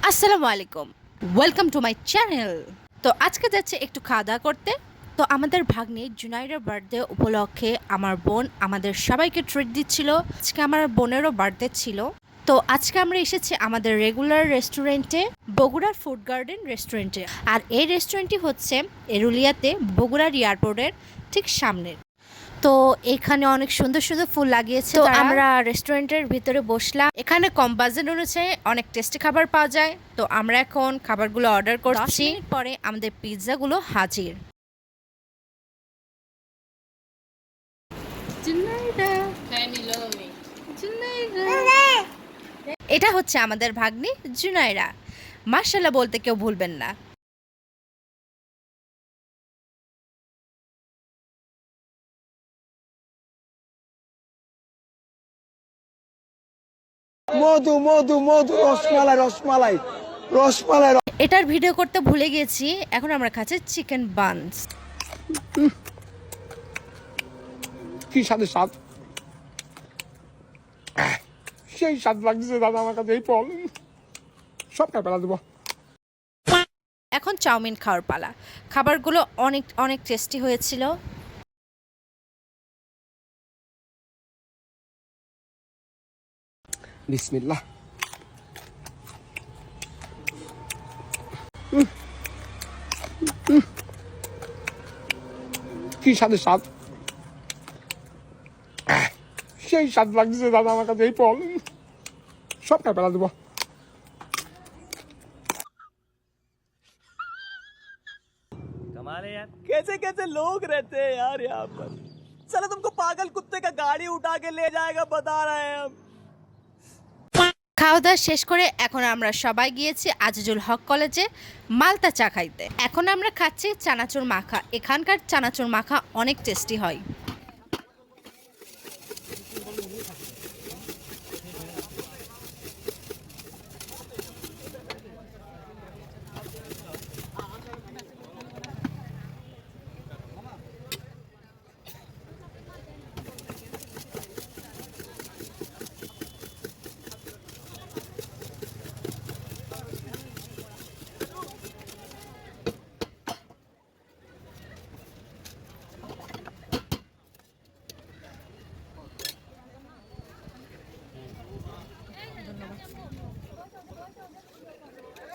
আসসালামু আলাইকুম, welcome to my channel. তো আজকে যাচ্ছে একটু খাওয়া দাওয়া করতে। তো আমাদের ভাগ্নি জুনাইরের বার্থডে উপলক্ষে আমার বোন আমাদের সবাইকে ট্রিট দিচ্ছিল। আজকে আমার বোনেরও বার্থডে ছিল। তো আজকে আমরা এসেছি আমাদের রেগুলার রেস্টুরেন্টে, বগুড়ার ফুড গার্ডেন রেস্টুরেন্টে। আর এই রেস্টুরেন্টটি হচ্ছে এরুলিয়াতে, বগুড়ার এয়ারপোর্টের ঠিক সামনে। তো এখানে অনেক সুন্দর সুন্দর ফুল লাগিয়েছে। তো আমরা রেস্টুরেন্টের ভিতরে বসলাম। এখানে কম বাজেট অনুযায়ী অনেক টেস্টি খাবার পাওয়া যায়। তো আমরা এখন খাবারগুলো অর্ডার করছি। 10 মিনিট পরে আমাদের পিৎজাগুলো হাজির। এটা হচ্ছে আমাদের ভাগ্নি জুনাইরা। মাশাআল্লাহ বলতে কেউ ভুলবেন না। মধু মধু মধু রসমালাই রসমালাই রসমালাই এটার ভিডিও করতে ভুলে গেছি। এখন আমরা খাচ্ছি চিকেন বানস। কি স্বাদের স্বাদ, সেই স্বাদ লাগছে দাদা আমার কাছে। এই ফল সব খাই পেলা দেবো। এখন চাউমিন খাওয়ার পালা। খাবারগুলো অনেক অনেক টেস্টি হয়েছিল। বিসমিল্লাহ। কি স্বাদের স্বাদ, সেই স্বাদ লাগছে দাদা আমার কাছে। এই ফল সব খাই পেলা দেবো। कमाल है यार, कैसे कैसे लोग रहते हैं यार यहाँ पर। साला तुमको पागल कुत्ते का गाड़ी उठा के ले जाएगा, बता रहे हैं हम। খাওয়া দাওয়া শেষ করে এখন আমরা সবাই গিয়েছি আজিজুল হক কলেজে মালতা চা খাইতে। এখন আমরা খাচ্ছি চানাচুর মাখা। এখানকার চানাচুর মাখা অনেক টেস্টি হয়।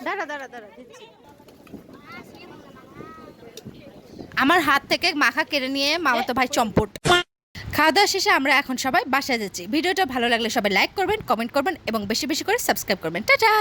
দাঁড়া দাঁড়া দাঁড়া দিচ্ছি। আমার হাত থেকে মাখা কেড়ে নিয়ে মামাতো ভাই চম্পট। খাওয়া দাওয়া শেষে আমরা এখন সবাই বাসায় যাচ্ছি। ভিডিওটা ভালো লাগলে সবাই লাইক করবেন, কমেন্ট করবেন এবং বেশি বেশি করে সাবস্ক্রাইব করবেন। টাটা।